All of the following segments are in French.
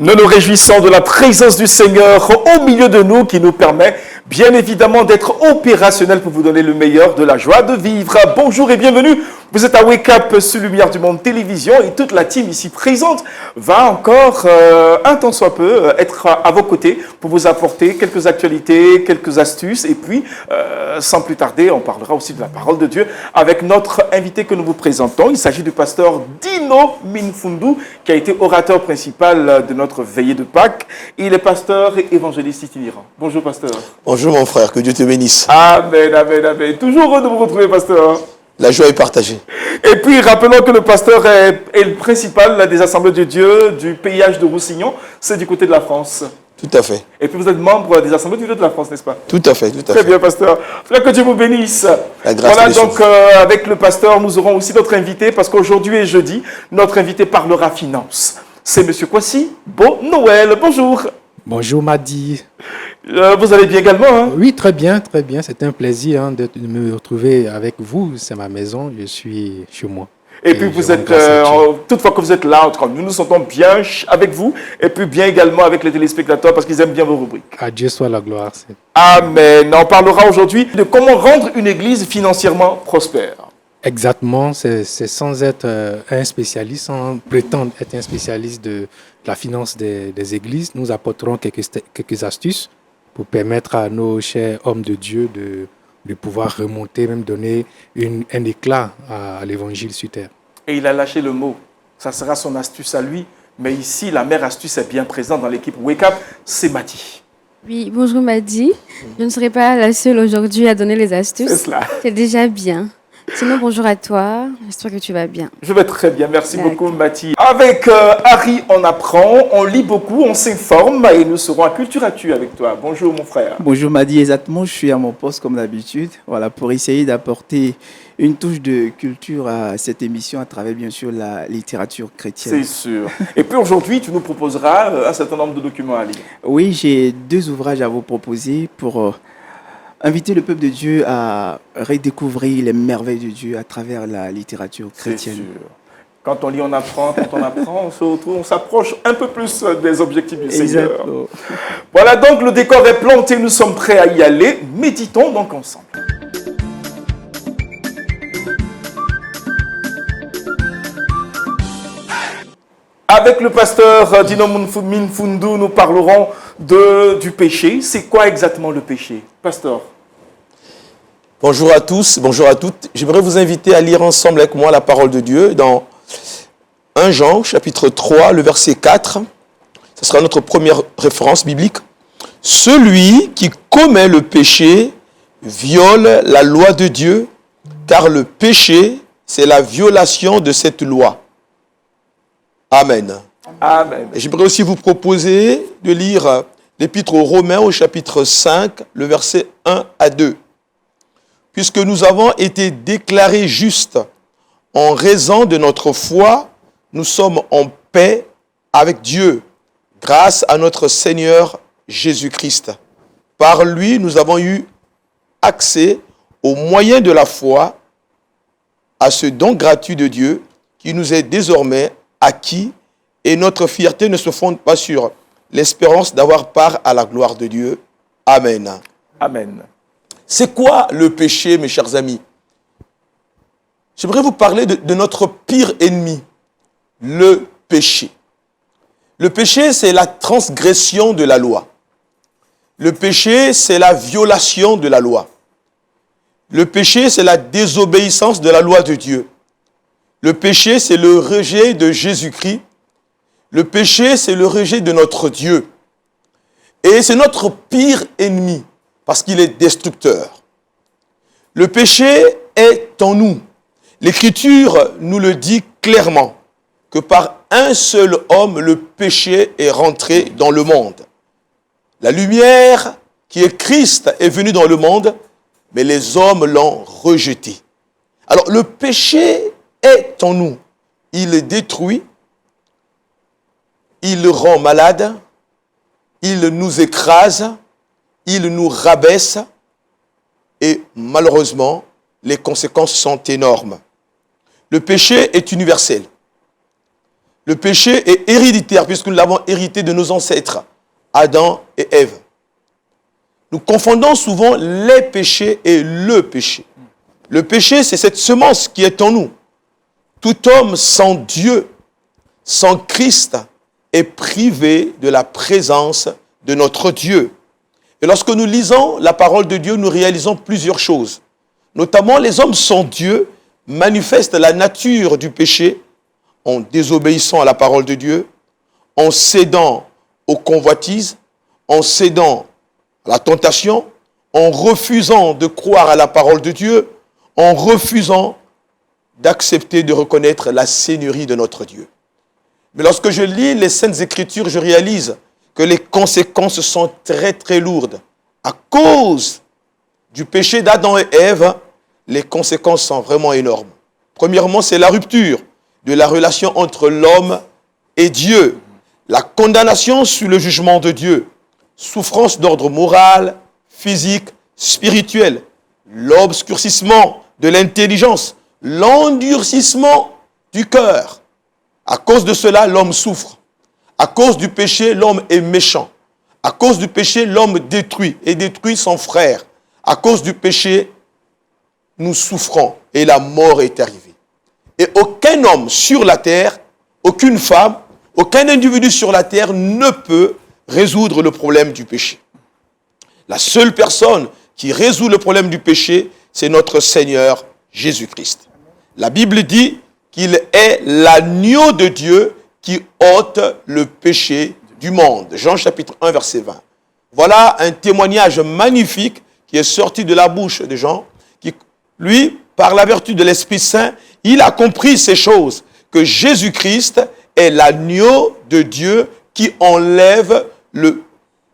Nous nous réjouissons de la présence du Seigneur au milieu de nous qui nous permet bien évidemment d'être opérationnel pour vous donner le meilleur de la joie de vivre. Bonjour et bienvenue. Vous êtes à Wake Up sur Lumière du Monde Télévision et toute la team ici présente va encore, un tant soit peu, être à vos côtés pour vous apporter quelques actualités, quelques astuces et puis, sans plus tarder, on parlera aussi de la parole de Dieu avec notre invité que nous vous présentons. Il s'agit du pasteur Dino Minfundu qui a été orateur principal de notre veillée de Pâques. Il est pasteur et évangéliste itinérant. Bonjour pasteur. Bonjour mon frère, que Dieu te bénisse. Amen, amen, amen. Toujours heureux de vous retrouver pasteur. La joie est partagée. Et puis, rappelons que le pasteur est le principal des Assemblées de Dieu du péage de Roussillon. C'est du côté de la France. Tout à fait. Et puis, vous êtes membre des Assemblées de Dieu de la France, n'est-ce pas? Tout à fait, tout à fait. Très bien, pasteur. Frère, que Dieu vous bénisse. La grâce voilà, des donc, choses. avec le pasteur, nous aurons aussi notre invité, parce qu'aujourd'hui est jeudi, notre invité parlera finance. C'est Monsieur Kwasi. Bon Noël. Bonjour. Bonjour Madi. Vous allez bien également, hein? Oui, très bien, très bien. C'est un plaisir de me retrouver avec vous. C'est ma maison, je suis chez moi. Et puis vous je rends êtes, grâce à Dieu. toutefois que vous êtes là, en tout cas, nous nous sentons bien avec vous, et puis bien également avec les téléspectateurs, parce qu'ils aiment bien vos rubriques. À Dieu soit la gloire. Amen. On parlera aujourd'hui de comment rendre une église financièrement prospère. Exactement, c'est sans être un spécialiste, sans prétendre être un spécialiste de la finance des églises. Nous apporterons quelques astuces pour permettre à nos chers hommes de Dieu de pouvoir remonter, même donner un éclat à l'évangile sur terre. Et il a lâché le mot. Ça sera son astuce à lui. Mais ici, la mère astuce est bien présente dans l'équipe Wake Up. C'est Madi. Oui, bonjour Madi. Je ne serai pas la seule aujourd'hui à donner les astuces. C'est cela. C'est déjà bien. Sinon, bonjour à toi. J'espère que tu vas bien. Je vais très bien. Merci beaucoup, D'accord. Madi. Avec Harry, on apprend, on lit beaucoup, on s'informe et nous serons à Culture Actu avec toi. Bonjour, mon frère. Bonjour Madi, exactement, je suis à mon poste comme d'habitude, voilà, pour essayer d'apporter une touche de culture à cette émission à travers bien sûr la littérature chrétienne. C'est sûr. Et puis aujourd'hui, tu nous proposeras un certain nombre de documents à lire. Oui, j'ai 2 ouvrages à vous proposer pour inviter le peuple de Dieu à redécouvrir les merveilles de Dieu à travers la littérature C'est chrétienne. sûr. Quand on lit, on apprend. Quand on apprend, on se retrouve, on s'approche un peu plus des objectifs du Seigneur. Exactement. Voilà, donc le décor est planté, nous sommes prêts à y aller. Méditons donc ensemble. Avec le pasteur Dino Minfundu, nous parlerons du péché. C'est quoi exactement le péché, pasteur? Bonjour à tous, bonjour à toutes. J'aimerais vous inviter à lire ensemble avec moi la parole de Dieu dans 1 Jean, chapitre 3, le verset 4. Ce sera notre première référence biblique. Celui qui commet le péché viole la loi de Dieu, car le péché, c'est la violation de cette loi. Amen. Amen. Et j'aimerais aussi vous proposer de lire l'épître aux Romains au chapitre 5, le verset 1 à 2. Puisque nous avons été déclarés justes en raison de notre foi, nous sommes en paix avec Dieu, grâce à notre Seigneur Jésus-Christ. Par lui, nous avons eu accès au moyen de la foi à ce don gratuit de Dieu qui nous est désormais acquis, et notre fierté ne se fonde pas sur l'espérance d'avoir part à la gloire de Dieu. Amen. Amen. C'est quoi le péché, mes chers amis? J'aimerais vous parler de notre pire ennemi, le péché. Le péché, c'est la transgression de la loi. Le péché, c'est la violation de la loi. Le péché, c'est la désobéissance de la loi de Dieu. Le péché, c'est le rejet de Jésus-Christ. Le péché, c'est le rejet de notre Dieu. Et c'est notre pire ennemi, parce qu'il est destructeur. Le péché est en nous. L'Écriture nous le dit clairement, que par un seul homme, le péché est rentré dans le monde. La lumière, qui est Christ, est venue dans le monde, mais les hommes l'ont rejeté. Alors, le péché est en nous. Il détruit, il rend malade, il nous écrase, il nous rabaisse et malheureusement, les conséquences sont énormes. Le péché est universel. Le péché est héréditaire puisque nous l'avons hérité de nos ancêtres, Adam et Ève. Nous confondons souvent les péchés et le péché. Le péché, c'est cette semence qui est en nous. Tout homme sans Dieu, sans Christ, est privé de la présence de notre Dieu. Et lorsque nous lisons la parole de Dieu, nous réalisons plusieurs choses. Notamment, les hommes sans Dieu manifestent la nature du péché en désobéissant à la parole de Dieu, en cédant aux convoitises, en cédant à la tentation, en refusant de croire à la parole de Dieu, en refusant d'accepter de reconnaître la seigneurie de notre Dieu. Mais lorsque je lis les Saintes Écritures, je réalise que les conséquences sont très très lourdes. À cause du péché d'Adam et Ève, les conséquences sont vraiment énormes. Premièrement, c'est la rupture de la relation entre l'homme et Dieu, la condamnation sous le jugement de Dieu, souffrance d'ordre moral, physique, spirituel, l'obscurcissement de l'intelligence, l'endurcissement du cœur. À cause de cela, l'homme souffre. À cause du péché, l'homme est méchant. À cause du péché, l'homme détruit et détruit son frère. À cause du péché, nous souffrons et la mort est arrivée. Et aucun homme sur la terre, aucune femme, aucun individu sur la terre ne peut résoudre le problème du péché. La seule personne qui résout le problème du péché, c'est notre Seigneur Jésus-Christ. La Bible dit qu'il est l'agneau de Dieu qui ôte le péché du monde. Jean chapitre 1, verset 20. Voilà un témoignage magnifique qui est sorti de la bouche de Jean, qui, lui, par la vertu de l'Esprit Saint, il a compris ces choses, que Jésus-Christ est l'agneau de Dieu qui enlève le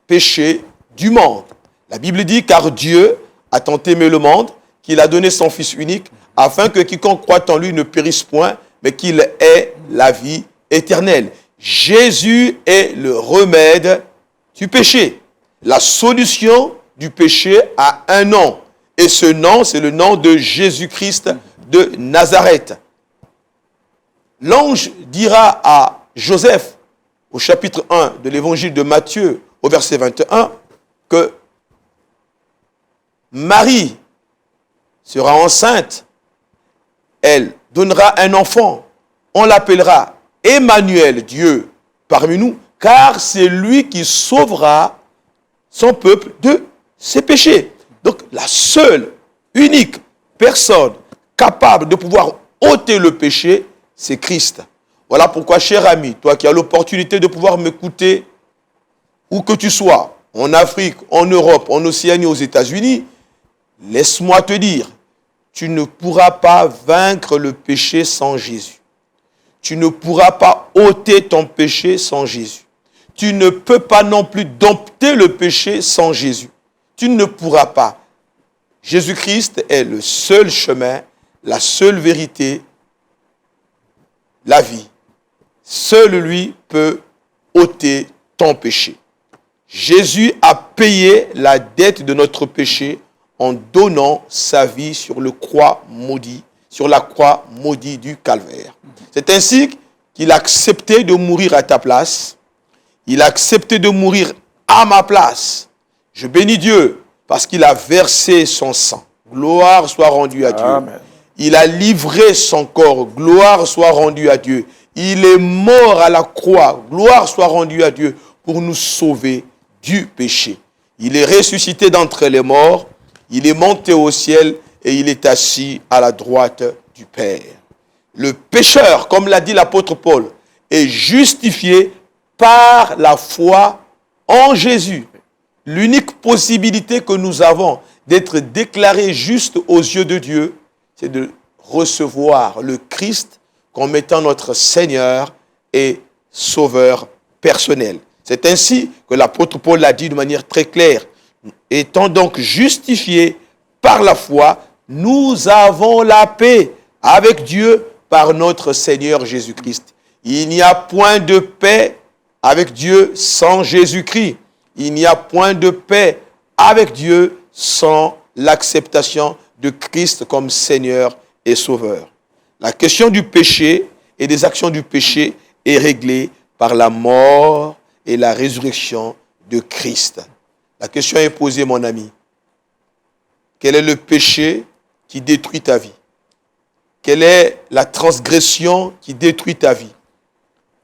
péché du monde. La Bible dit, car Dieu a tant aimé le monde qu'il a donné son Fils unique, afin que quiconque croit en lui ne périsse point, mais qu'il ait la vie éternelle. Jésus est le remède du péché. La solution du péché a un nom. Et ce nom, c'est le nom de Jésus-Christ de Nazareth. L'ange dira à Joseph, au chapitre 1 de l'évangile de Matthieu, au verset 21, que Marie sera enceinte, elle donnera un enfant, on l'appellera Emmanuel, Dieu parmi nous, car c'est lui qui sauvera son peuple de ses péchés. Donc la seule, unique personne capable de pouvoir ôter le péché, c'est Christ. Voilà pourquoi, cher ami, toi qui as l'opportunité de pouvoir m'écouter, où que tu sois, en Afrique, en Europe, en Océanie, aux États-Unis, laisse-moi te dire, tu ne pourras pas vaincre le péché sans Jésus. Tu ne pourras pas ôter ton péché sans Jésus. Tu ne peux pas non plus dompter le péché sans Jésus. Tu ne pourras pas. Jésus-Christ est le seul chemin, la seule vérité, la vie. Seul lui peut ôter ton péché. Jésus a payé la dette de notre péché en donnant sa vie sur la croix maudite du Calvaire. C'est ainsi qu'il a accepté de mourir à ta place. Il a accepté de mourir à ma place. Je bénis Dieu parce qu'il a versé son sang. Gloire soit rendue à Dieu. Amen. Il a livré son corps. Gloire soit rendue à Dieu. Il est mort à la croix. Gloire soit rendue à Dieu pour nous sauver du péché. Il est ressuscité d'entre les morts. Il est monté au ciel et il est assis à la droite du Père. Le pécheur, comme l'a dit l'apôtre Paul, est justifié par la foi en Jésus. L'unique possibilité que nous avons d'être déclarés justes aux yeux de Dieu, c'est de recevoir le Christ comme étant notre Seigneur et Sauveur personnel. C'est ainsi que l'apôtre Paul l'a dit de manière très claire. Étant donc justifiés par la foi, nous avons la paix avec Dieu par notre Seigneur Jésus-Christ. Il n'y a point de paix avec Dieu sans Jésus-Christ. Il n'y a point de paix avec Dieu sans l'acceptation de Christ comme Seigneur et Sauveur. La question du péché et des actions du péché est réglé par la mort et la résurrection de Christ. La question est posée, mon ami. Quel est le péché qui détruit ta vie? Quelle est la transgression qui détruit ta vie?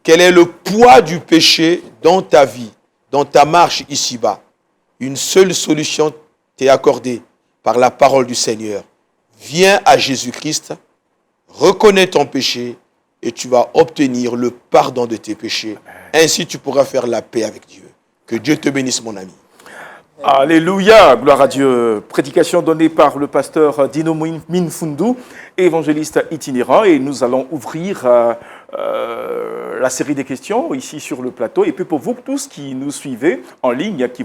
Quel est le poids du péché dans ta vie, dans ta marche ici-bas? Une seule solution t'est accordée par la parole du Seigneur. Viens à Jésus-Christ, reconnais ton péché et tu vas obtenir le pardon de tes péchés. Ainsi, tu pourras faire la paix avec Dieu. Que Dieu te bénisse, mon ami. Alléluia, gloire à Dieu. Prédication donnée par le pasteur Dino Minfundu, évangéliste itinérant. Et nous allons ouvrir la série des questions ici sur le plateau. Et puis pour vous tous qui nous suivez en ligne, qui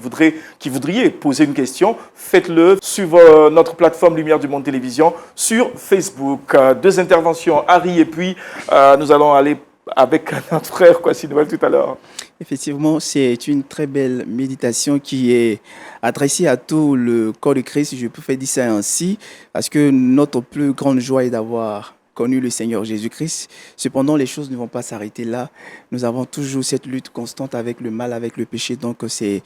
voudriez poser une question, faites-le sur notre plateforme Lumière du Monde Télévision sur Facebook. Deux interventions, Harry, et puis nous allons aller avec notre frère Kwasi Noël tout à l'heure. Effectivement, c'est une très belle méditation qui est adressée à tout le corps de Christ, je peux faire dire ça ainsi, parce que notre plus grande joie est d'avoir connu le Seigneur Jésus-Christ. Cependant, les choses ne vont pas s'arrêter là. Nous avons toujours cette lutte constante avec le mal, avec le péché. Donc, c'est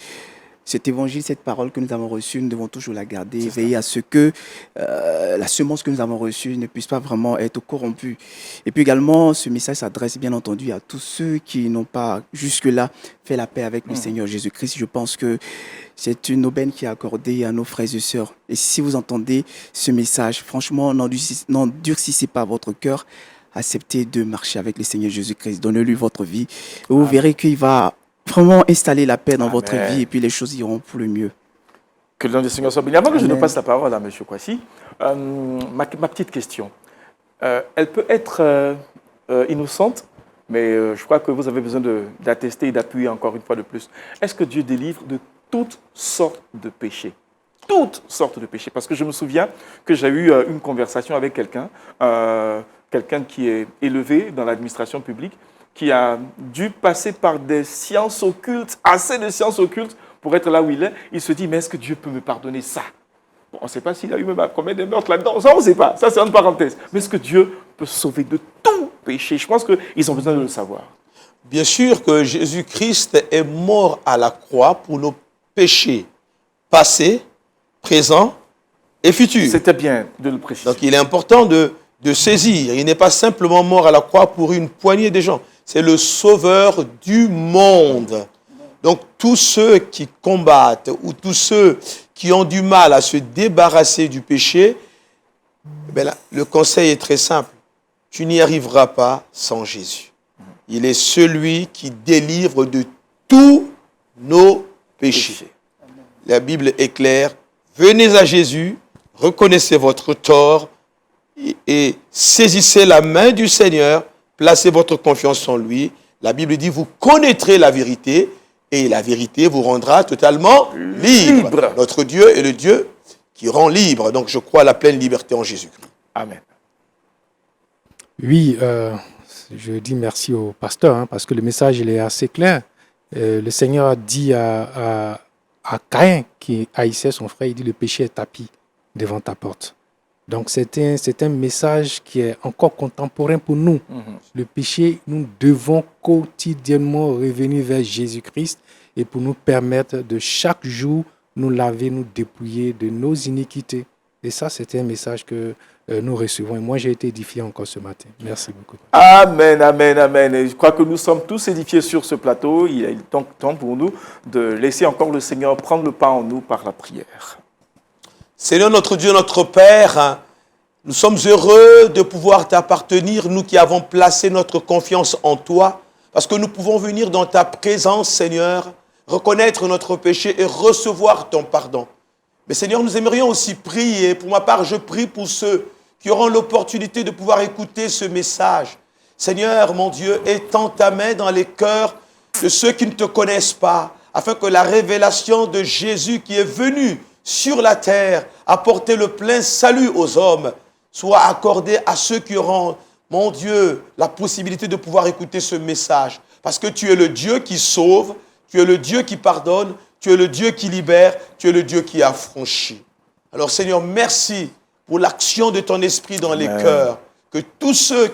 cet évangile, cette parole que nous avons reçue, nous devons toujours la garder, veiller à ce que la semence que nous avons reçue ne puisse pas vraiment être corrompue. Et puis également, ce message s'adresse bien entendu à tous ceux qui n'ont pas jusque-là fait la paix avec le Seigneur Jésus-Christ. Je pense que c'est une aubaine qui est accordée à nos frères et sœurs. Et si vous entendez ce message, franchement, n'endurcissez pas votre cœur. Acceptez de marcher avec le Seigneur Jésus-Christ. Donnez-lui votre vie. Et vous verrez qu'il va vraiment installer la paix dans votre vie et puis les choses iront pour le mieux. Que le nom du Seigneur soit béni. Avant que je ne passe la parole à M. Kwasi, ma petite question, elle peut être innocente, mais je crois que vous avez besoin d'attester et d'appuyer encore une fois de plus. Est-ce que Dieu délivre de toutes sortes de péchés? Toutes sortes de péchés. Parce que je me souviens que j'ai eu une conversation avec quelqu'un qui est élevé dans l'administration publique, qui a dû passer par des sciences occultes, assez de sciences occultes pour être là où il est. Il se dit, mais est-ce que Dieu peut me pardonner ça? Bon, on ne sait pas s'il a eu même à commettre des meurtres là-dedans, ça on ne sait pas, ça c'est une parenthèse. Mais est-ce que Dieu peut sauver de tout péché? Je pense qu'ils ont besoin de le savoir. Bien sûr que Jésus-Christ est mort à la croix pour nos péchés passés, présents et futurs. C'était bien de le préciser. Donc il est important de saisir. Il n'est pas simplement mort à la croix pour une poignée de gens. C'est le sauveur du monde. Donc tous ceux qui combattent ou tous ceux qui ont du mal à se débarrasser du péché, le conseil est très simple. Tu n'y arriveras pas sans Jésus. Il est celui qui délivre de tous nos péchés. La Bible est claire. Venez à Jésus, reconnaissez votre tort et saisissez la main du Seigneur, placez votre confiance en lui. La Bible dit, vous connaîtrez la vérité et la vérité vous rendra totalement libre. Notre Dieu est le Dieu qui rend libre. Donc je crois à la pleine liberté en Jésus-Christ. Amen. Oui, je dis merci au pasteur parce que le message il est assez clair. Le Seigneur a dit à Caïn qui haïssait son frère, il dit le péché est tapis devant ta porte. Donc c'est un message qui est encore contemporain pour nous. Le péché, nous devons quotidiennement revenir vers Jésus-Christ et pour nous permettre de chaque jour nous laver, nous dépouiller de nos iniquités. Et ça, c'est un message que nous recevons. Et moi, j'ai été édifié encore ce matin. Merci beaucoup. Amen, amen, amen. Et je crois que nous sommes tous édifiés sur ce plateau. Il est donc temps pour nous de laisser encore le Seigneur prendre le pas en nous par la prière. Seigneur notre Dieu, notre Père, nous sommes heureux de pouvoir t'appartenir, nous qui avons placé notre confiance en toi, parce que nous pouvons venir dans ta présence, Seigneur, reconnaître notre péché et recevoir ton pardon. Mais Seigneur, nous aimerions aussi prier. Pour ma part, je prie pour ceux qui auront l'opportunité de pouvoir écouter ce message. Seigneur, mon Dieu, étends ta main dans les cœurs de ceux qui ne te connaissent pas, afin que la révélation de Jésus qui est venu sur la terre, apporter le plein salut aux hommes, soit accordée à ceux qui auront, mon Dieu, la possibilité de pouvoir écouter ce message. Parce que tu es le Dieu qui sauve, tu es le Dieu qui pardonne, tu es le Dieu qui libère, tu es le Dieu qui affranchit. Alors Seigneur, merci pour l'action de ton esprit dans les cœurs. Que tous ceux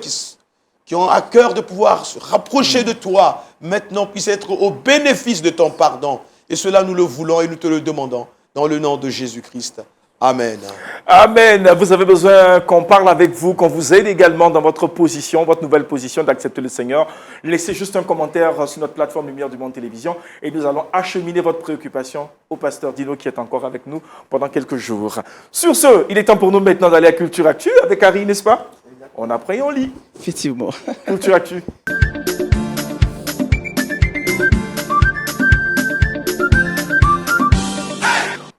qui ont à cœur de pouvoir se rapprocher de toi, maintenant puissent être au bénéfice de ton pardon. Et cela, nous le voulons et nous te le demandons dans le nom de Jésus-Christ. Amen. Amen. Vous avez besoin qu'on parle avec vous, qu'on vous aide également dans votre position, votre nouvelle position d'accepter le Seigneur. Laissez juste un commentaire sur notre plateforme Lumière du Monde Télévision et nous allons acheminer votre préoccupation au pasteur Dino qui est encore avec nous pendant quelques jours. Sur ce, il est temps pour nous maintenant d'aller à Culture Actu avec Harry, n'est-ce pas? On apprend et on lit. Effectivement. Culture Actu.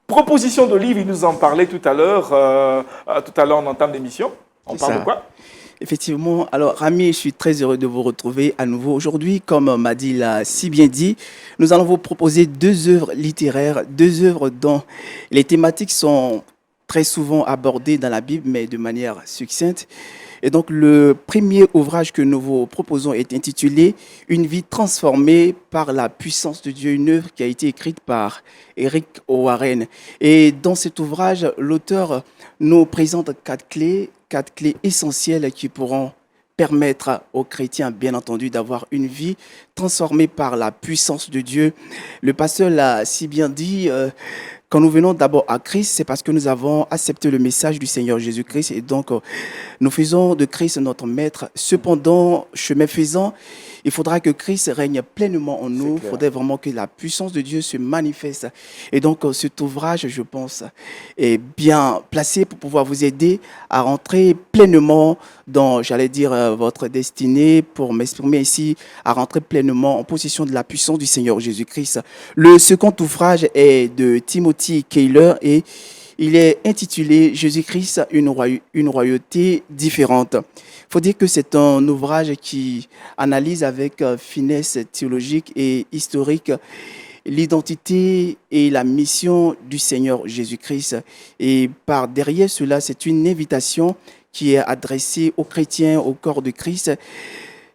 Proposition de livre, il nous en parlait tout à l'heure. On entame l'émission. On parle de quoi? Effectivement. Alors, Rami, je suis très heureux de vous retrouver à nouveau aujourd'hui. Comme Madi l'a si bien dit, nous allons vous proposer 2 œuvres littéraires, 2 œuvres dont les thématiques sont très souvent abordées dans la Bible, mais de manière succincte. Et donc, le premier ouvrage que nous vous proposons est intitulé « Une vie transformée par la puissance de Dieu », une œuvre qui a été écrite par Rick Warren. Et dans cet ouvrage, l'auteur nous présente 4 clés essentielles qui pourront permettre aux chrétiens, bien entendu, d'avoir une vie transformée par la puissance de Dieu. Le pasteur l'a si bien dit, quand nous venons d'abord à Christ, c'est parce que nous avons accepté le message du Seigneur Jésus-Christ et donc nous faisons de Christ notre maître. Cependant, chemin faisant, il faudra que Christ règne pleinement en nous. Il faudrait vraiment que la puissance de Dieu se manifeste. Et donc, cet ouvrage, je pense, est bien placé pour pouvoir vous aider à rentrer pleinement dans, j'allais dire, votre destinée, pour m'exprimer ici, à rentrer pleinement en possession de la puissance du Seigneur Jésus-Christ. Le second ouvrage est de Timothy Keller et il est intitulé « Jésus-Christ, une royauté différente ». Il faut dire que c'est un ouvrage qui analyse avec finesse théologique et historique l'identité et la mission du Seigneur Jésus-Christ. Et par derrière cela, c'est une invitation qui est adressée aux chrétiens, au corps de Christ,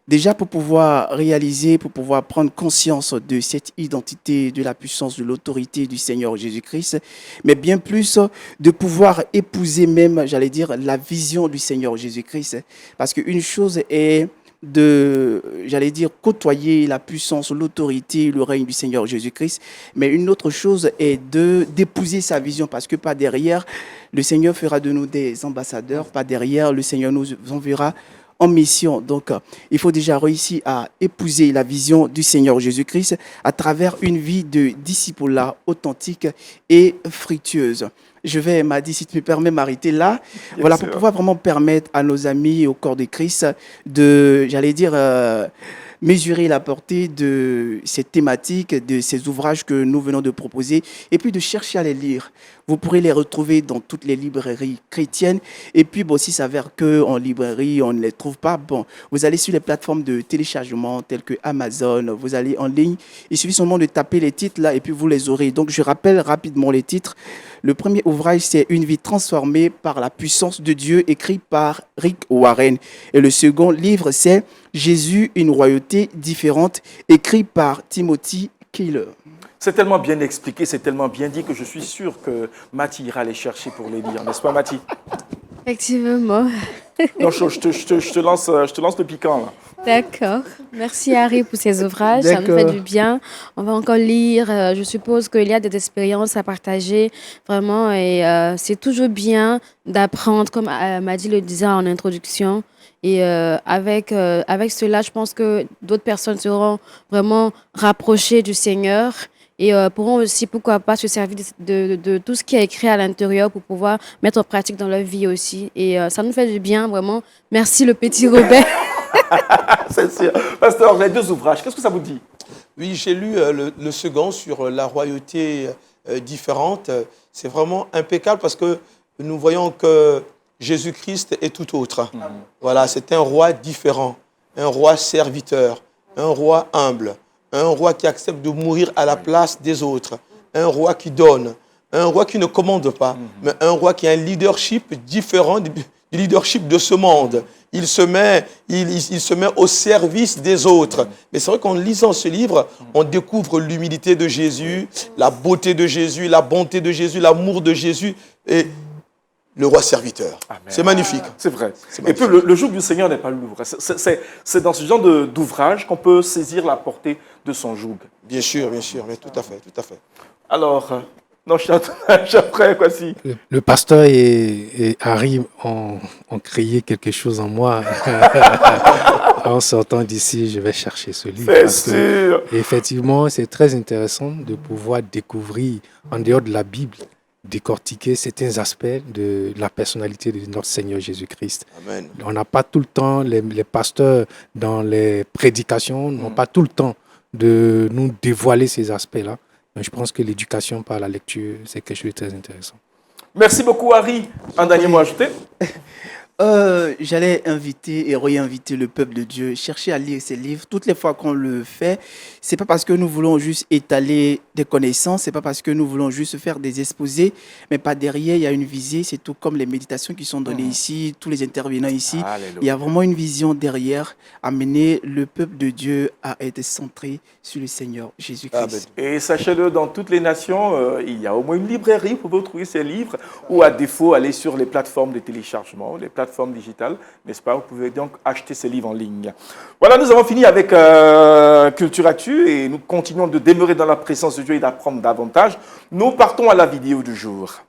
déjà pour pouvoir réaliser, pour pouvoir prendre conscience de cette identité, de la puissance, de l'autorité du Seigneur Jésus-Christ, mais bien plus de pouvoir épouser même, j'allais dire, la vision du Seigneur Jésus-Christ. Parce qu'une chose est de, j'allais dire, côtoyer la puissance, l'autorité, le règne du Seigneur Jésus-Christ, mais une autre chose est d'épouser sa vision, parce que par derrière, le Seigneur fera de nous des ambassadeurs, par derrière, le Seigneur nous enverra en mission. Donc, il faut déjà réussir à épouser la vision du Seigneur Jésus-Christ à travers une vie de disciple authentique et fructueuse. Je vais, Madi, si tu me permets, m'arrêter là. Voilà, pour pouvoir vraiment permettre à nos amis au corps de Christ de, j'allais dire, mesurer la portée de ces thématiques, de ces ouvrages que nous venons de proposer, et puis de chercher à les lire. Vous pourrez les retrouver dans toutes les librairies chrétiennes. Et puis, bon, s'il s'avère qu'en librairie, on ne les trouve pas, bon, vous allez sur les plateformes de téléchargement telles que Amazon, vous allez en ligne. Il suffit seulement de taper les titres là et puis vous les aurez. Donc, je rappelle rapidement les titres. Le premier ouvrage, c'est Une vie transformée par la puissance de Dieu, écrit par Rick Warren. Et le second livre, c'est Jésus, une royauté différente, écrit par Timothy Keller. C'est tellement bien expliqué, c'est tellement bien dit que je suis sûr que Mathie ira les chercher pour les lire, n'est-ce pas, Mathie? Effectivement. Non, je te lance le piquant, là. D'accord. Merci Harry pour ces ouvrages. Ça nous fait du bien. On va encore lire. Je suppose qu'il y a des expériences à partager vraiment. Et c'est toujours bien d'apprendre, comme Madi le disait en introduction. Et avec cela, je pense que d'autres personnes seront vraiment rapprochées du Seigneur et pourront aussi, pourquoi pas, se servir de tout ce qui est écrit à l'intérieur pour pouvoir mettre en pratique dans leur vie aussi. Et ça nous fait du bien, vraiment. Merci le petit Robert. C'est sûr. Pasteur, les 2 ouvrages, qu'est-ce que ça vous dit? Oui, j'ai lu le second sur la royauté différente. C'est vraiment impeccable parce que nous voyons que Jésus-Christ est tout autre. Voilà, c'est un roi différent, un roi serviteur, un roi humble, un roi qui accepte de mourir à la place des autres, un roi qui donne, un roi qui ne commande pas, mais un roi qui a un leadership différent du leadership de ce monde. Il se met au service des autres. Mais c'est vrai qu'en lisant ce livre, on découvre l'humilité de Jésus, la beauté de Jésus, la bonté de Jésus, l'amour de Jésus. Et le roi serviteur. Amen. C'est magnifique. C'est vrai. C'est Et puis, le joug du Seigneur n'est pas lourd. C'est dans ce genre d'ouvrage qu'on peut saisir la portée de son joug. Bien sûr, mais tout à fait, tout à fait. Alors, non, je suis après, quoi, si. Le pasteur et Harry ont créé quelque chose en moi. En sortant d'ici, je vais chercher ce livre. C'est sûr. Effectivement, c'est très intéressant de pouvoir découvrir, en dehors de la Bible, décortiquer certains aspects de la personnalité de notre Seigneur Jésus-Christ. Amen. On n'a pas tout le temps, les pasteurs dans les prédications n'ont pas tout le temps de nous dévoiler ces aspects-là. Mais je pense que l'éducation par la lecture, c'est quelque chose de très intéressant. Merci beaucoup, Harry. Un dernier mot à ajouter? J'allais inviter et réinviter le peuple de Dieu, chercher à lire ces livres. Toutes les fois qu'on le fait, c'est pas parce que nous voulons juste étaler des connaissances, c'est pas parce que nous voulons juste faire des exposés, mais pas derrière, il y a une visée. C'est tout comme les méditations qui sont données ici, tous les intervenants ici. Alléluia. Il y a vraiment une vision derrière, amener le peuple de Dieu à être centré sur le Seigneur Jésus-Christ. Et sachez-le, dans toutes les nations, il y a au moins une librairie pour vous trouver ces livres, ou à défaut, aller sur les plateformes de téléchargement, les plateformes digitales, n'est-ce pas? Vous pouvez donc acheter ces livres en ligne. Voilà, nous avons fini avec Culture Actu et nous continuons de demeurer dans la présence de Dieu et d'apprendre davantage. Nous partons à la vidéo du jour.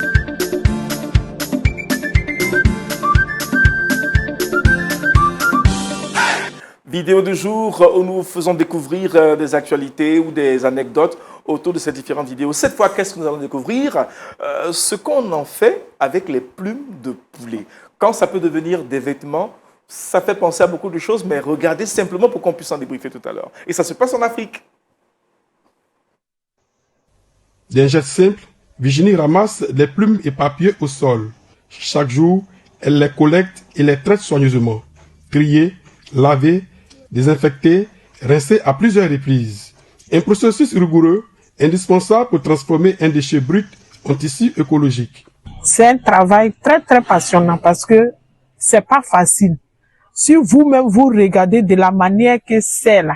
Vidéo du jour où nous faisons découvrir des actualités ou des anecdotes autour de ces différentes vidéos. Cette fois, qu'est-ce que nous allons découvrir? Ce qu'on en fait avec les plumes de poulet. Quand ça peut devenir des vêtements, ça fait penser à beaucoup de choses, mais regardez simplement pour qu'on puisse en débriefer tout à l'heure. Et ça se passe en Afrique. D'un geste simple, Virginie ramasse les plumes et papiers au sol. Chaque jour, elle les collecte et les traite soigneusement. Trier, laver, désinfecter, rincer à plusieurs reprises. Un processus rigoureux, indispensable pour transformer un déchet brut en tissu écologique. C'est un travail très très passionnant parce que c'est pas facile. Si vous-même vous regardez de la manière que c'est là,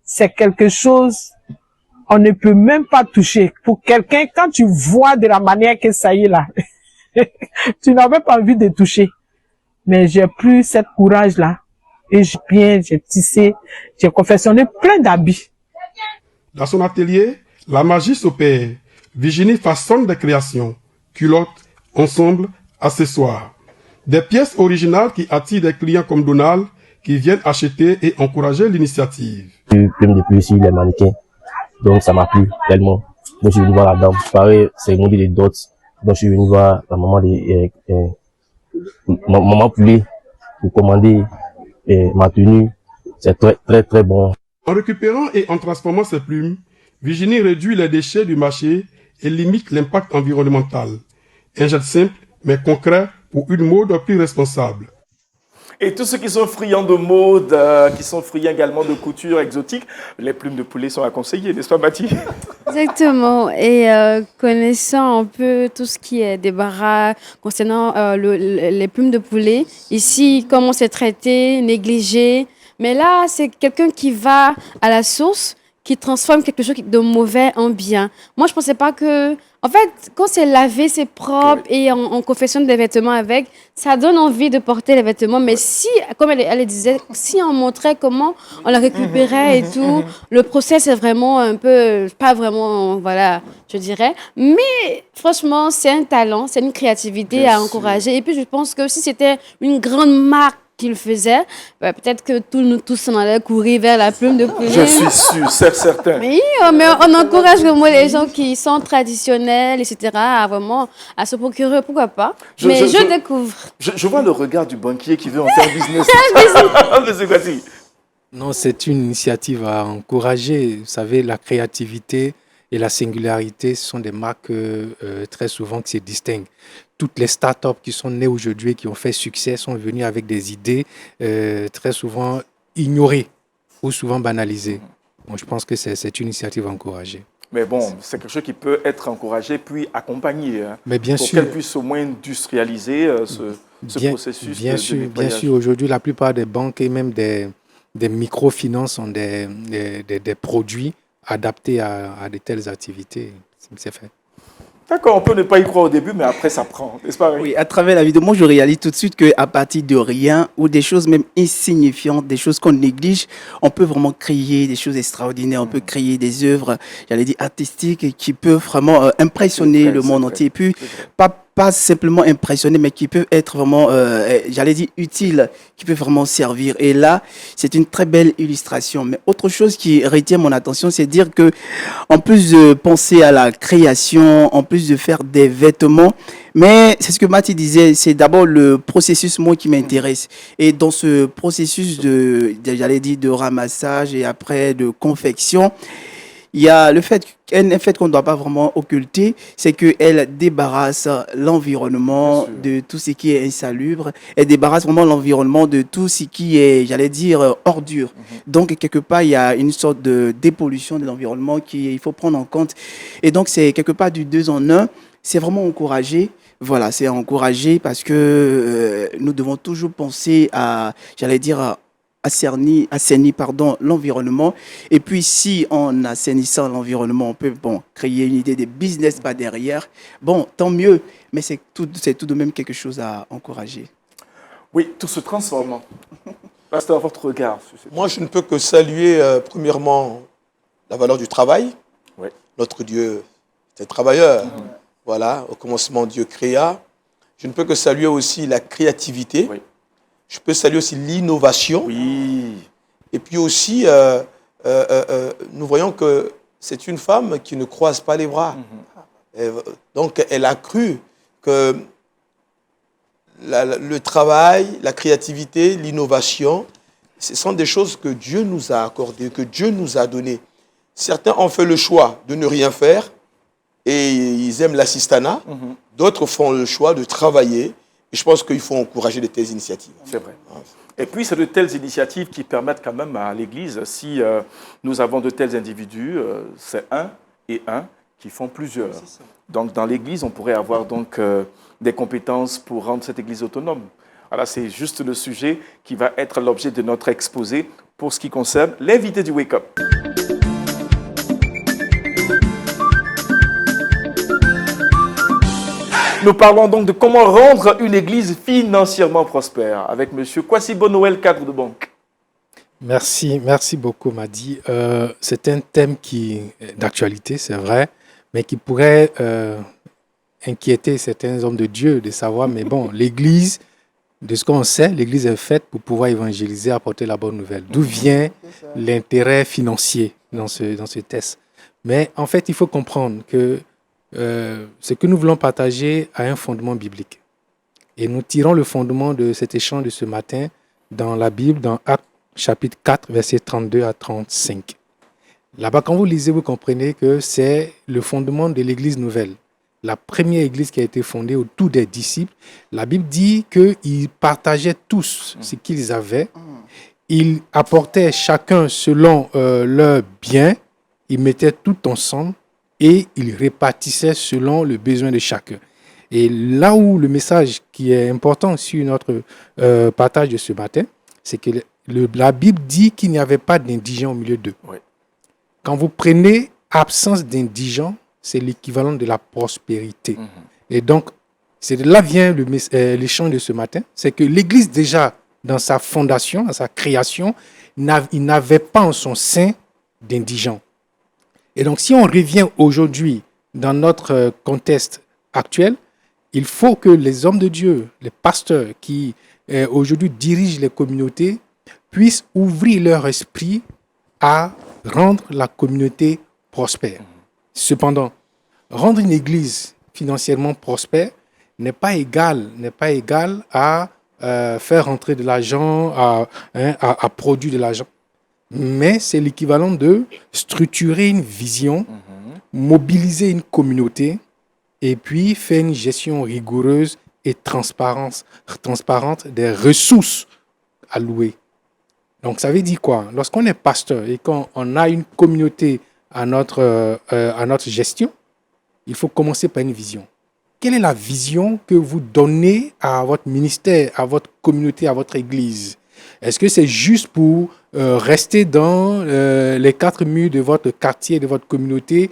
c'est quelque chose on ne peut même pas toucher. Pour quelqu'un, quand tu vois de la manière que ça y est là, tu n'as même pas envie de toucher. Mais j'ai pris cette courage là et j'ai tissé, j'ai confectionné plein d'habits. Dans son atelier, la magie s'opère. Virginie façonne des créations, culottes, ensembles, accessoires. Des pièces originales qui attirent des clients comme Donald, qui viennent acheter et encourager l'initiative. J'ai eu plein de pluie sur les mannequins, donc ça m'a plu tellement. Donc je suis venu voir la dame, pareil, c'est mon des dots. Donc je suis venu voir la maman maman poulet pour commander ma tenue. C'est très très très bon. En récupérant et en transformant ces plumes, Virginie réduit les déchets du marché et limite l'impact environnemental. Un geste simple mais concret pour une mode plus responsable. Et tous ceux qui sont friands de mode, qui sont friands également de couture exotique, les plumes de poulet sont à conseiller, n'est-ce pas, Bati? Exactement. Et connaissant un peu tout ce qui est débarras concernant les plumes de poulet, ici, comment c'est traité, négligé. Mais là, c'est quelqu'un qui va à la source, qui transforme quelque chose de mauvais en bien. Moi, je pensais pas que... En fait, quand c'est lavé, c'est propre et on confectionne des vêtements avec, ça donne envie de porter les vêtements. Mais si, comme elle disait, si on montrait comment on la récupérait et tout, le process est vraiment un peu... Pas vraiment, voilà, je dirais. Mais franchement, c'est un talent, c'est une créativité Bien à sûr. encourager. Et puis, je pense que si c'était une grande marque qu'il faisait, peut-être que nous tous on allait courir vers la plume de poulet. Je suis sûr, c'est certain. Oui, mais on encourage vraiment les gens qui sont traditionnels, etc., à vraiment à se procurer, pourquoi pas. Je Découvre. Je vois le regard du banquier qui veut en faire business. Monsieur Kwasi. Non, c'est une initiative à encourager. Vous savez, la créativité et la singularité sont des marques très souvent qui se distinguent. Toutes les startups qui sont nées aujourd'hui et qui ont fait succès sont venues avec des idées très souvent ignorées ou souvent banalisées. Bon, je pense que c'est une initiative à encourager. Mais bon, c'est quelque chose qui peut être encouragé puis accompagné, hein, Mais bien pour sûr, qu'elle puisse au moins industrialiser ce processus bien de sûr, nettoyage. bien sûr. Aujourd'hui, la plupart des banques et même des microfinances ont des produits adaptés à de telles activités. C'est fait. D'accord, on peut ne pas y croire au début, mais après ça prend, n'est-ce pas? Oui, à travers la vidéo, moi je réalise tout de suite qu'à partir de rien ou des choses même insignifiantes, des choses qu'on néglige, on peut vraiment créer des choses extraordinaires, on peut créer des œuvres, j'allais dire artistiques, qui peuvent vraiment impressionner C'est vrai, le c'est monde vrai, entier. Et puis, c'est vrai. pas simplement impressionner, mais qui peuvent être vraiment, j'allais dire, utiles, qui peuvent vraiment servir. Et là, c'est une très belle illustration. Mais autre chose qui retient mon attention, c'est dire que, en plus de penser à la création, en plus de faire des vêtements, mais c'est ce que Mathieu disait, c'est d'abord le processus, moi, qui m'intéresse. Et dans ce processus j'allais dire, de ramassage et après de confection, il y a un fait qu'on ne doit pas vraiment occulter, c'est qu'elle débarrasse l'environnement de tout ce qui est insalubre. Elle débarrasse vraiment l'environnement de tout ce qui est, j'allais dire, ordure. Donc, quelque part, il y a une sorte de dépollution de l'environnement qu'il faut prendre en compte. Et donc, c'est quelque part du 2 en 1. C'est vraiment encouragé. Voilà, c'est encouragé parce que nous devons toujours penser à, j'allais dire, assainir l'environnement. Et puis, si en assainissant l'environnement, on peut créer une idée de business par derrière, tant mieux. Mais c'est tout de même quelque chose à encourager. Oui, tout se transforme. Pasteur, votre regard sur cette... Moi, je ne peux que saluer, premièrement, la valeur du travail. Oui. Notre Dieu est un travailleur. Voilà, au commencement, Dieu créa. Je ne peux que saluer aussi la créativité. Oui. Je peux saluer aussi l'innovation. Oui. Et puis aussi, nous voyons que c'est une femme qui ne croise pas les bras. Donc, elle a cru que le travail, la créativité, l'innovation, ce sont des choses que Dieu nous a accordées, que Dieu nous a données. Certains ont fait le choix de ne rien faire et ils aiment l'assistanat. D'autres font le choix de travailler. Et je pense qu'il faut encourager de telles initiatives. C'est vrai. Et puis, c'est de telles initiatives qui permettent quand même à l'Église, si nous avons de tels individus, c'est un et un qui font plusieurs. Donc, dans l'Église, on pourrait avoir donc des compétences pour rendre cette Église autonome. Voilà, c'est juste le sujet qui va être l'objet de notre exposé pour ce qui concerne l'invité du Wake Up. Nous parlons donc de comment rendre une église financièrement prospère avec M. Kwasi Noël, cadre de banque. Merci beaucoup, Madi. C'est un thème qui est d'actualité, c'est vrai, mais qui pourrait inquiéter certains hommes de Dieu de savoir, mais bon, l'église, de ce qu'on sait, l'église est faite pour pouvoir évangéliser, apporter la bonne nouvelle. D'où vient l'intérêt financier dans ce test? Mais en fait, il faut comprendre que ce que nous voulons partager a un fondement biblique. Et nous tirons le fondement de cet échange de ce matin dans la Bible, dans Actes chapitre 4, versets 32 à 35. Là-bas, quand vous lisez, vous comprenez que c'est le fondement de l'Église nouvelle. La première Église qui a été fondée autour des disciples. La Bible dit qu'ils partageaient tous ce qu'ils avaient. Ils apportaient chacun selon leurs biens. Ils mettaient tout ensemble. Et il répartissait selon le besoin de chacun. Et là où le message qui est important sur notre partage de ce matin, c'est que la Bible dit qu'il n'y avait pas d'indigents au milieu d'eux. Oui. Quand vous prenez absence d'indigents, c'est l'équivalent de la prospérité. Et donc, c'est de là vient l'échange de ce matin. C'est que l'Église, déjà, dans sa fondation, dans sa création, il n'avait pas en son sein d'indigents. Et donc, si on revient aujourd'hui dans notre contexte actuel, il faut que les hommes de Dieu, les pasteurs qui aujourd'hui dirigent les communautés, puissent ouvrir leur esprit à rendre la communauté prospère. Cependant, rendre une église financièrement prospère n'est pas égal à faire rentrer de l'argent, à produire de l'argent. Mais c'est l'équivalent de structurer une vision, mobiliser une communauté et puis faire une gestion rigoureuse et transparente des ressources allouées. Donc ça veut dire quoi? Lorsqu'on est pasteur et qu'on a une communauté à notre gestion, il faut commencer par une vision. Quelle est la vision que vous donnez à votre ministère, à votre communauté, à votre église? Est-ce que c'est juste pour rester dans les 4 murs de votre quartier, de votre communauté,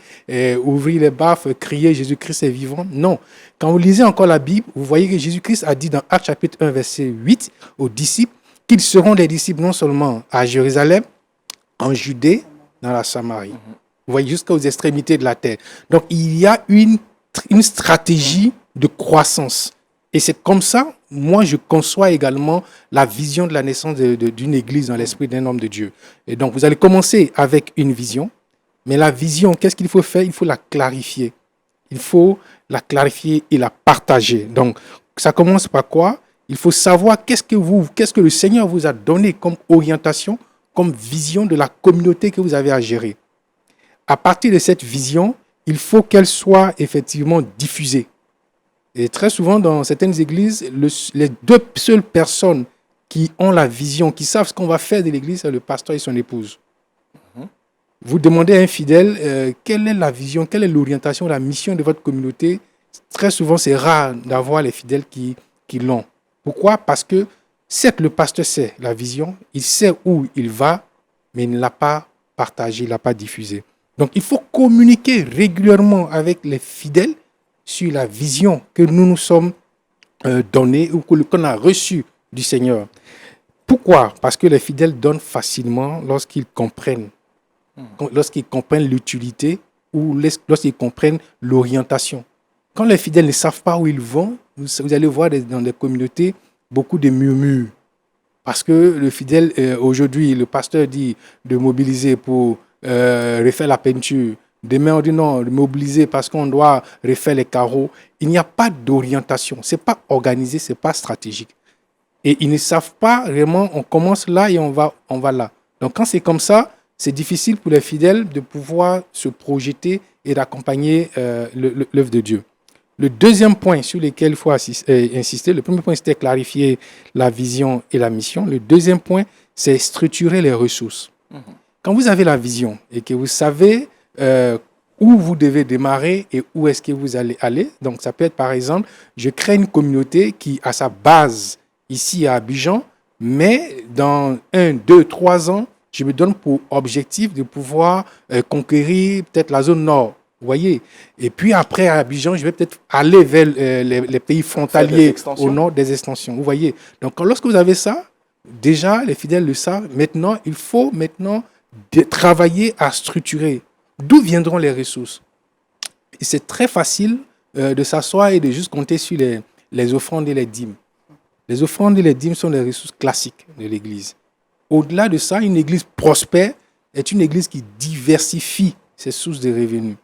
ouvrir les baffes, crier Jésus-Christ est vivant? Non. Quand vous lisez encore la Bible, vous voyez que Jésus-Christ a dit dans Actes chapitre 1, verset 8 aux disciples qu'ils seront des disciples non seulement à Jérusalem, en Judée, dans la Samarie. Vous voyez, jusqu'aux extrémités de la terre. Donc, il y a une stratégie de croissance. Et c'est comme ça, moi, je conçois également la vision de la naissance d'une église dans l'esprit d'un homme de Dieu. Et donc, vous allez commencer avec une vision. Mais la vision, qu'est-ce qu'il faut faire? Il faut la clarifier. Il faut la clarifier et la partager. Donc, ça commence par quoi? Il faut savoir qu'est-ce que le Seigneur vous a donné comme orientation, comme vision de la communauté que vous avez à gérer. À partir de cette vision, il faut qu'elle soit effectivement diffusée. Et très souvent, dans certaines églises, les 2 seules personnes qui ont la vision, qui savent ce qu'on va faire de l'église, c'est le pasteur et son épouse. Vous demandez à un fidèle quelle est la vision, quelle est l'orientation, la mission de votre communauté. Très souvent, c'est rare d'avoir les fidèles qui l'ont. Pourquoi? Parce que certes, le pasteur sait la vision, il sait où il va, mais il ne l'a pas partagé, il ne l'a pas diffusé. Donc, il faut communiquer régulièrement avec les fidèles sur la vision que nous nous sommes donnée ou qu'on a reçue du Seigneur. Pourquoi? Parce que les fidèles donnent facilement lorsqu'ils comprennent l'utilité ou lorsqu'ils comprennent l'orientation. Quand les fidèles ne savent pas où ils vont, vous allez voir dans des communautés beaucoup de murmures. Parce que le fidèle, aujourd'hui, le pasteur dit de mobiliser pour refaire la peinture. Demain, on dit non, de mobiliser parce qu'on doit refaire les carreaux. Il n'y a pas d'orientation. Ce n'est pas organisé, ce n'est pas stratégique. Et ils ne savent pas vraiment, on commence là et on va là. Donc, quand c'est comme ça, c'est difficile pour les fidèles de pouvoir se projeter et d'accompagner l'œuvre de Dieu. Le deuxième point sur lequel il faut insister, le premier point, c'était clarifier la vision et la mission. Le deuxième point, c'est structurer les ressources. Quand vous avez la vision et que vous savez où vous devez démarrer et où est-ce que vous allez aller, donc ça peut être par exemple, je crée une communauté qui a sa base ici à Abidjan, mais dans 1, 2, 3 ans, je me donne pour objectif de pouvoir conquérir peut-être la zone nord. Vous voyez? Et puis après, à Abidjan, je vais peut-être aller vers les pays frontaliers au nord, des extensions. Vous voyez? Donc, lorsque vous avez ça, déjà, les fidèles le savent. Maintenant, il faut travailler à structurer. D'où viendront les ressources? Et c'est très facile de s'asseoir et de juste compter sur les offrandes et les dîmes. Les offrandes et les dîmes sont les ressources classiques de l'Église. Au-delà de ça, une Église prospère est une Église qui diversifie ses sources de revenus.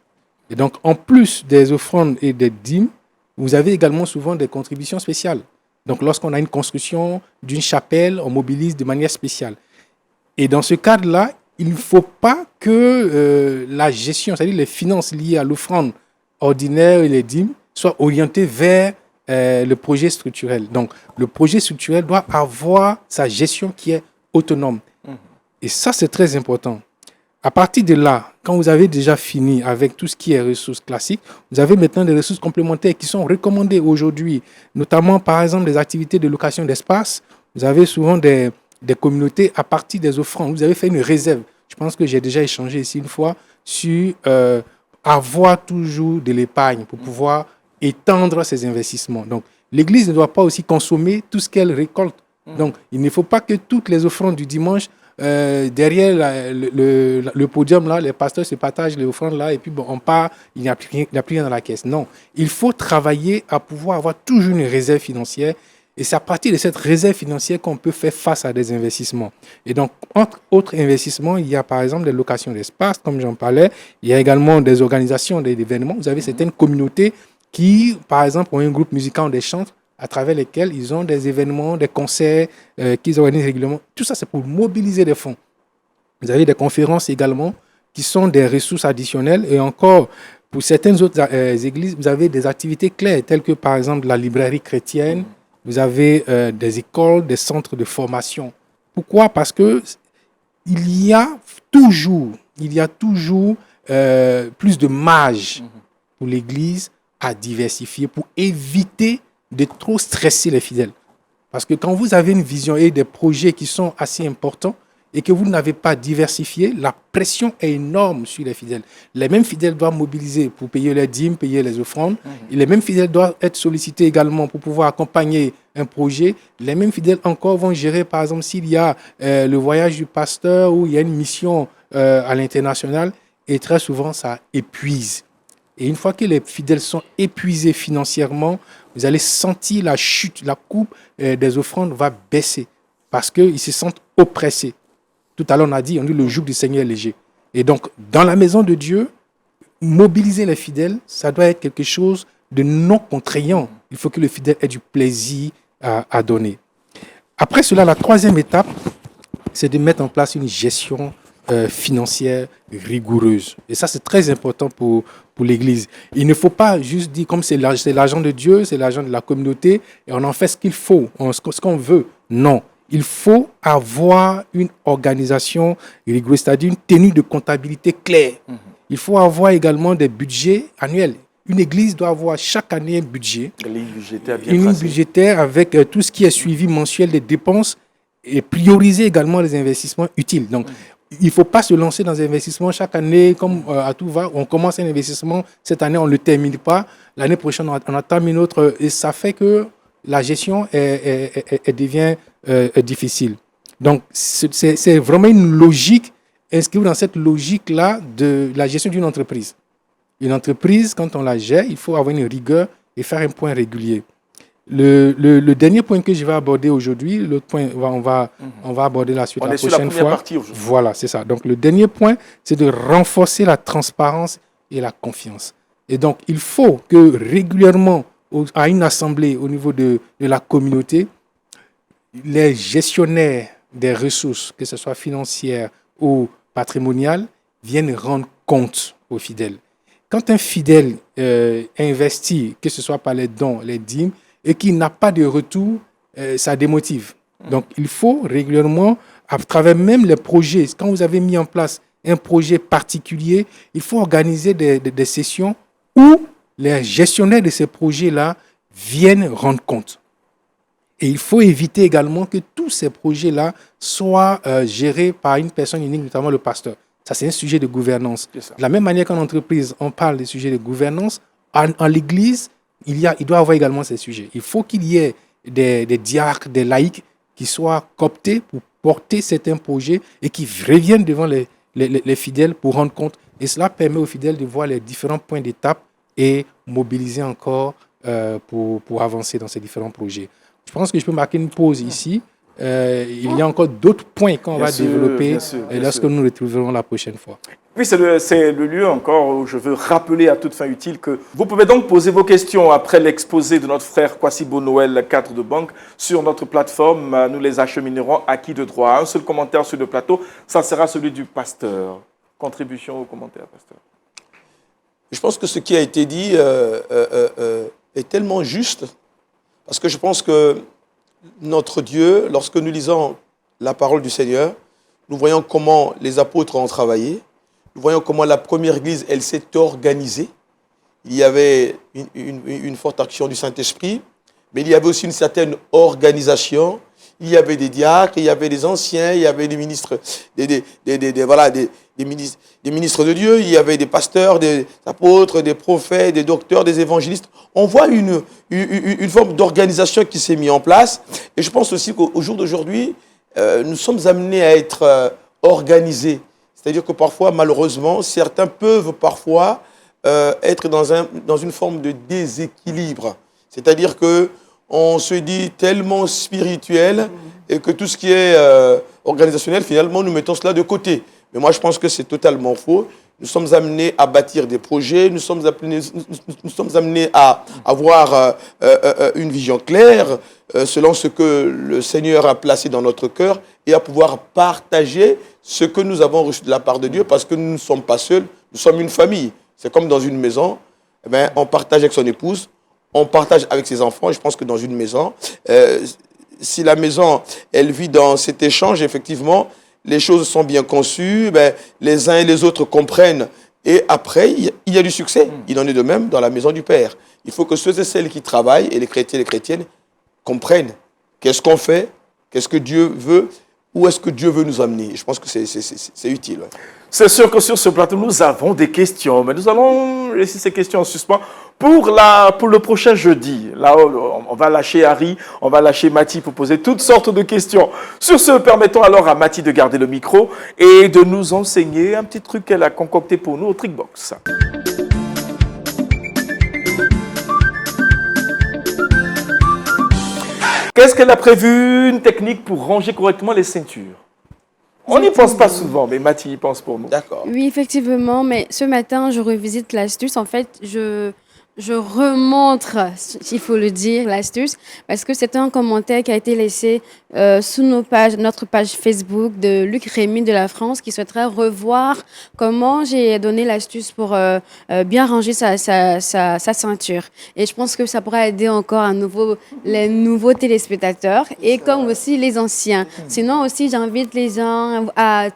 Et donc, en plus des offrandes et des dîmes, vous avez également souvent des contributions spéciales. Donc, lorsqu'on a une construction d'une chapelle, on mobilise de manière spéciale. Et dans ce cadre-là, il ne faut pas que la gestion, c'est-à-dire les finances liées à l'offrande ordinaire et les dîmes, soient orientées vers le projet structurel. Donc, le projet structurel doit avoir sa gestion qui est autonome. Et ça, c'est très important. À partir de là, quand vous avez déjà fini avec tout ce qui est ressources classiques, vous avez maintenant des ressources complémentaires qui sont recommandées aujourd'hui, notamment par exemple des activités de location d'espace. Vous avez souvent des communautés à partir des offrandes. Vous avez fait une réserve. Je pense que j'ai déjà échangé ici une fois sur avoir toujours de l'épargne pour pouvoir étendre ses investissements. Donc, l'Église ne doit pas aussi consommer tout ce qu'elle récolte. Donc, il ne faut pas que toutes les offrandes du dimanche, derrière le podium, là, les pasteurs se partagent les offrandes là, et puis bon, on part, il n'y a plus rien dans la caisse. Non, il faut travailler à pouvoir avoir toujours une réserve financière. Et c'est à partir de cette réserve financière qu'on peut faire face à des investissements. Et donc, entre autres investissements, il y a par exemple des locations d'espace, comme j'en parlais. Il y a également des organisations d'événements. Vous avez certaines communautés qui, par exemple, ont un groupe musical, des chantres, à travers lesquels ils ont des événements, des concerts qu'ils organisent régulièrement. Tout ça, c'est pour mobiliser des fonds. Vous avez des conférences également qui sont des ressources additionnelles. Et encore, pour certaines autres églises, vous avez des activités claires, telles que par exemple la librairie chrétienne. Vous avez des écoles, des centres de formation. Pourquoi? Parce que il y a toujours plus de marge pour l'Église à diversifier, pour éviter de trop stresser les fidèles. Parce que quand vous avez une vision et des projets qui sont assez importants et que vous n'avez pas diversifié, la pression est énorme sur les fidèles. Les mêmes fidèles doivent mobiliser pour payer les dîmes, payer les offrandes. Et les mêmes fidèles doivent être sollicités également pour pouvoir accompagner un projet. Les mêmes fidèles encore vont gérer, par exemple, s'il y a le voyage du pasteur ou il y a une mission à l'international. Et très souvent, ça épuise. Et une fois que les fidèles sont épuisés financièrement, vous allez sentir la chute, la coupe des offrandes va baisser parce qu'ils se sentent oppressés. Tout à l'heure, on dit le joug du Seigneur est léger. Et donc, dans la maison de Dieu, mobiliser les fidèles, ça doit être quelque chose de non contraignant. Il faut que le fidèle ait du plaisir à donner. Après cela, la troisième étape, c'est de mettre en place une gestion financière rigoureuse. Et ça, c'est très important pour l'Église. Il ne faut pas juste dire, comme c'est l'argent de Dieu, c'est l'argent de la communauté, et on en fait ce qu'il faut, ce qu'on veut. Non. Il faut avoir une organisation rigoureuse, c'est-à-dire une tenue de comptabilité claire. Il faut avoir également des budgets annuels. Une église doit avoir chaque année un budget. Une ligne budgétaire avec tout ce qui est suivi mensuel des dépenses et prioriser également les investissements utiles. Donc, il ne faut pas se lancer dans un investissement chaque année comme à tout va. On commence un investissement, cette année on ne le termine pas. L'année prochaine on entame une autre. Et ça fait que la gestion devient difficile. Donc, c'est vraiment une logique, inscrire dans cette logique-là de la gestion d'une entreprise. Une entreprise, quand on la gère, il faut avoir une rigueur et faire un point régulier. Le dernier point que je vais aborder aujourd'hui, l'autre point, on va aborder la suite la prochaine fois. Voilà, c'est ça. Donc, le dernier point, c'est de renforcer la transparence et la confiance. Et donc, il faut que régulièrement, à une assemblée au niveau de la communauté, les gestionnaires des ressources, que ce soit financières ou patrimoniales, viennent rendre compte aux fidèles. Quand un fidèle investit, que ce soit par les dons, les dîmes, et qu'il n'a pas de retour, ça démotive. Donc, il faut régulièrement, à travers même les projets, quand vous avez mis en place un projet particulier, il faut organiser des sessions où les gestionnaires de ces projets-là viennent rendre compte. Et il faut éviter également que tous ces projets-là soient gérés par une personne unique, notamment le pasteur. Ça, c'est un sujet de gouvernance. De la même manière qu'en entreprise, on parle des sujets de gouvernance, en l'Église, il doit y avoir également ces sujets. Il faut qu'il y ait des diacres, des laïcs qui soient cooptés pour porter certains projets et qui reviennent devant les fidèles pour rendre compte. Et cela permet aux fidèles de voir les différents points d'étape et mobiliser encore pour avancer dans ces différents projets. Je pense que je peux marquer une pause ici. Il y a encore d'autres points qu'on va développer lorsque nous nous retrouverons la prochaine fois. Oui, c'est le lieu encore où je veux rappeler à toute fin utile que vous pouvez donc poser vos questions après l'exposé de notre frère Kwasibo Noël, cadre de banque, sur notre plateforme. Nous les acheminerons à qui de droit. Un seul commentaire sur le plateau, ça sera celui du pasteur. Contribution au commentaire, pasteur. Je pense que ce qui a été dit est tellement juste, parce que je pense que notre Dieu, lorsque nous lisons la parole du Seigneur, nous voyons comment les apôtres ont travaillé, nous voyons comment la première église, elle s'est organisée. Il y avait une forte action du Saint-Esprit, mais il y avait aussi une certaine organisation. Il y avait des diacres, il y avait des anciens, il y avait des ministres, des ministres de Dieu, il y avait des pasteurs, des apôtres, des prophètes, des docteurs, des évangélistes. On voit une forme d'organisation qui s'est mise en place. Et je pense aussi qu'au jour d'aujourd'hui, nous sommes amenés à être organisés. C'est-à-dire que parfois, malheureusement, certains peuvent parfois être dans une forme de déséquilibre. C'est-à-dire qu'on se dit tellement spirituel et que tout ce qui est organisationnel, finalement, nous mettons cela de côté. Mais moi, je pense que c'est totalement faux. Nous sommes amenés à bâtir des projets, nous sommes amenés à avoir une vision claire selon ce que le Seigneur a placé dans notre cœur et à pouvoir partager ce que nous avons reçu de la part de Dieu, parce que nous ne sommes pas seuls, nous sommes une famille. C'est comme dans une maison, on partage avec son épouse, on partage avec ses enfants. Et je pense que dans une maison, si la maison, elle vit dans cet échange, effectivement, les choses sont bien conçues, les uns et les autres comprennent. Et après, il y a du succès. Il en est de même dans la maison du Père. Il faut que ceux et celles qui travaillent, et les chrétiens et les chrétiennes, comprennent Qu'est-ce qu'on fait? Qu'est-ce que Dieu veut? Où est-ce que Dieu veut nous amener? Je pense que c'est utile. Ouais. C'est sûr que sur ce plateau, nous avons des questions, mais nous allons laisser ces questions en suspens pour le prochain jeudi. Là, on va lâcher Harry, on va lâcher Mathie pour poser toutes sortes de questions. Sur ce, permettons alors à Mathie de garder le micro et de nous enseigner un petit truc qu'elle a concocté pour nous au Trickbox. Qu'est-ce qu'elle a prévu? Une technique pour ranger correctement les ceintures. On n'y pense pas souvent, mais Mathie y pense pour nous. D'accord. Oui, effectivement, mais ce matin, je revisite l'astuce. En fait, je remontre, s'il faut le dire, l'astuce, parce que c'est un commentaire qui a été laissé sous notre page Facebook de Luc Rémy de la France qui souhaiterait revoir comment j'ai donné l'astuce pour bien ranger sa ceinture. Et je pense que ça pourrait aider encore les nouveaux téléspectateurs et comme aussi les anciens. Sinon aussi, j'invite les gens,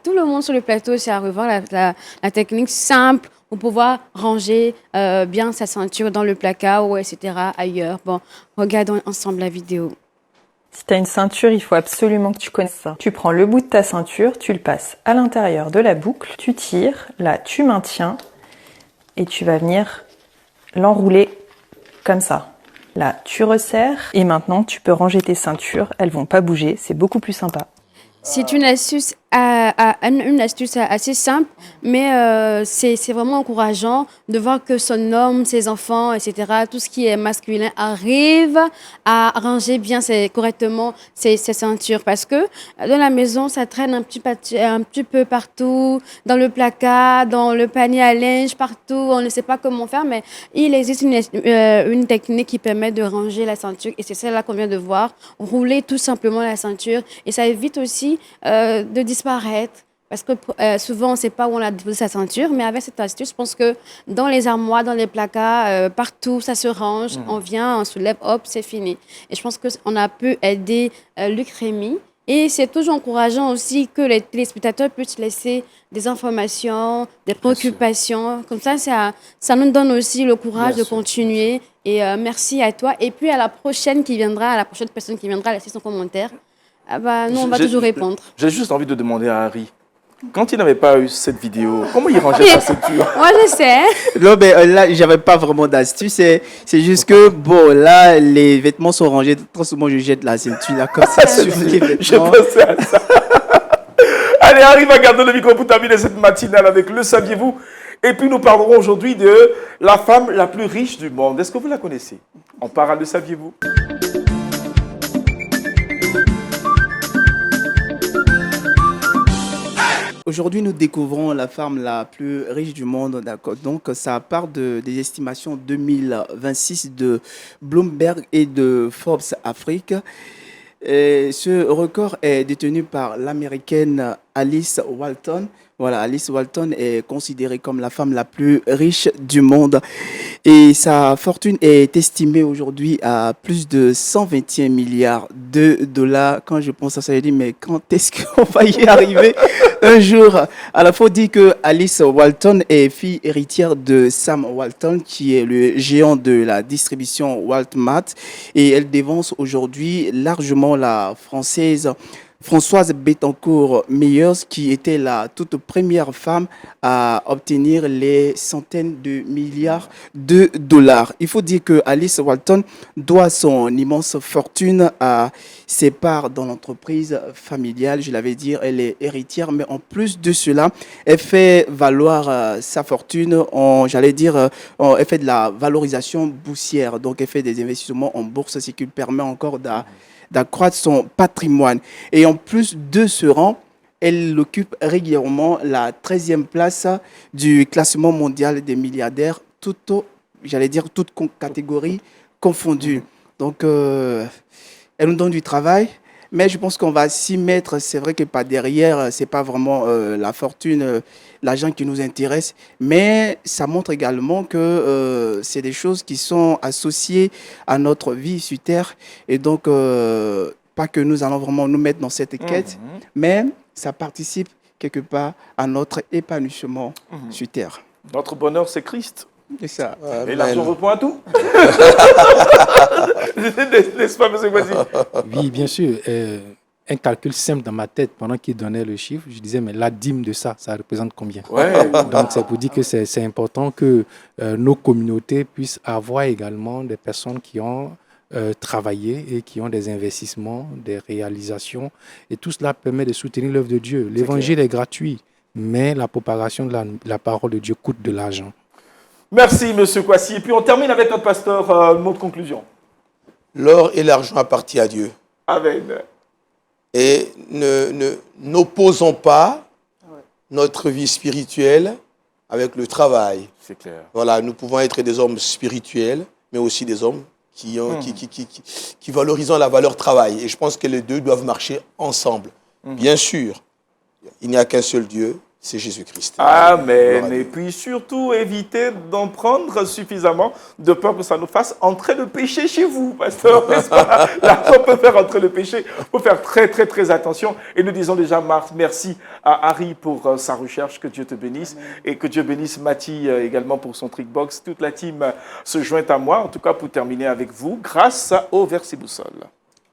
tout le monde sur le plateau aussi à revoir la technique simple pour pouvoir ranger bien sa ceinture dans le placard ou etc. ailleurs. Bon, regardons ensemble la vidéo. Si tu as une ceinture, il faut absolument que tu connaisses ça. Tu prends le bout de ta ceinture, tu le passes à l'intérieur de la boucle, tu tires, là tu maintiens et tu vas venir l'enrouler comme ça. Là tu resserres et maintenant tu peux ranger tes ceintures, elles vont pas bouger, c'est beaucoup plus sympa. C'est une astuce assez simple, mais c'est vraiment encourageant de voir que son homme, ses enfants, etc., tout ce qui est masculin arrive à ranger bien correctement ses ceintures. Parce que dans la maison, ça traîne un petit peu partout, dans le placard, dans le panier à linge, partout. On ne sait pas comment faire, mais il existe une technique qui permet de ranger la ceinture. Et c'est celle-là qu'on vient de voir. Rouler tout simplement la ceinture. Et ça évite aussi de disparaître. Parce que souvent, on ne sait pas où on a déposé sa ceinture. Mais avec cette astuce, je pense que dans les armoires, dans les placards, partout, ça se range. On vient, on soulève, hop, c'est fini. Et je pense qu'on a pu aider Luc Rémy. Et c'est toujours encourageant aussi que les téléspectateurs puissent laisser des informations, des préoccupations. Comme ça nous donne aussi le courage de continuer. Et merci à toi. Et puis à la prochaine personne qui viendra laisser son commentaire. Nous, on va toujours répondre. J'ai juste envie de demander à Harry, quand il n'avait pas eu cette vidéo, comment il rangeait sa ceinture? Moi, je sais. Non, mais là, j'avais pas vraiment d'astuce. C'est juste que, bon, là, les vêtements sont rangés. Trop souvent, je jette la ceinture là, comme ça sur les vêtements. Je pensais à ça. Allez, Harry va garder le micro pour terminer cette matinale avec Le Saviez-vous? Et puis, nous parlerons aujourd'hui de la femme la plus riche du monde. Est-ce que vous la connaissez? On parle de Saviez-vous? Aujourd'hui, nous découvrons la femme la plus riche du monde. D'accord. Donc, ça part des estimations 2026 de Bloomberg et de Forbes Afrique. Et ce record est détenu par l'américaine Alice Walton. Voilà, Alice Walton est considérée comme la femme la plus riche du monde et sa fortune est estimée aujourd'hui à plus de 121 milliards de dollars. Quand je pense à ça, je dis mais quand est-ce qu'on va y arriver un jour? Alors, il faut dire que Alice Walton est fille héritière de Sam Walton, qui est le géant de la distribution Walmart, et elle dévance aujourd'hui largement la française Françoise Bettencourt-Meyers, qui était la toute première femme à obtenir les centaines de milliards de dollars. Il faut dire que Alice Walton doit son immense fortune à ses parts dans l'entreprise familiale. Je l'avais dit, elle est héritière, mais en plus de cela, elle fait valoir sa fortune, elle fait de la valorisation boursière. Donc, elle fait des investissements en bourse, ce qui permet encore d'accroître son patrimoine. Et en plus de ce rang, elle occupe régulièrement la 13e place du classement mondial des milliardaires, toutes catégories confondues. Donc, elle nous donne du travail, mais je pense qu'on va s'y mettre. C'est vrai que pas derrière, c'est pas vraiment la fortune, l'argent qui nous intéresse, mais ça montre également que c'est des choses qui sont associées à notre vie sur Terre, et donc pas que nous allons vraiment nous mettre dans cette quête, mais ça participe quelque part à notre épanouissement sur Terre. Notre bonheur, c'est Christ. C'est ça. Et l'argent répond à tout. N'est-ce pas, monsieur Kwasi? Oui, bien sûr. Un calcul simple dans ma tête, pendant qu'il donnait le chiffre, je disais, mais la dîme de ça représente combien? Ouais. Donc, c'est pour dire que c'est important que nos communautés puissent avoir également des personnes qui ont travaillé et qui ont des investissements, des réalisations. Et tout cela permet de soutenir l'œuvre de Dieu. L'évangile est gratuit, mais la propagation de la parole de Dieu coûte de l'argent. Merci, monsieur Kwasi. Et puis, on termine avec notre pasteur, le mot de conclusion. L'or et l'argent appartiennent à Dieu. Amen. Et n'opposons pas notre vie spirituelle avec le travail. C'est clair. Voilà, nous pouvons être des hommes spirituels, mais aussi des hommes qui valorisent la valeur travail. Et je pense que les deux doivent marcher ensemble. Bien sûr, il n'y a qu'un seul Dieu, c'est Jésus-Christ. Amen. Et puis surtout, évitez d'en prendre suffisamment de peur que ça nous fasse entrer le péché chez vous, pasteur. N'est-ce pas? L'argent peut faire entrer le péché. Il faut faire très, très, très attention. Et nous disons déjà merci à Harry pour sa recherche. Que Dieu te bénisse. Amen. Et que Dieu bénisse Mathie également pour son trickbox. Toute la team se joint à moi, en tout cas pour terminer avec vous, grâce au verset boussole.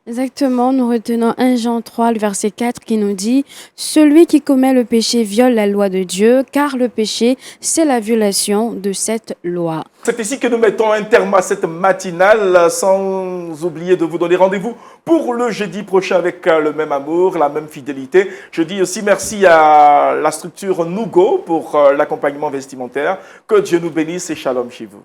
Exactement, nous retenons 1 Jean 3, le verset 4 qui nous dit « Celui qui commet le péché viole la loi de Dieu, car le péché, c'est la violation de cette loi. » C'est ici que nous mettons un terme à cette matinale, sans oublier de vous donner rendez-vous pour le jeudi prochain avec le même amour, la même fidélité. Je dis aussi merci à la structure Nugo pour l'accompagnement vestimentaire. Que Dieu nous bénisse et shalom chez vous.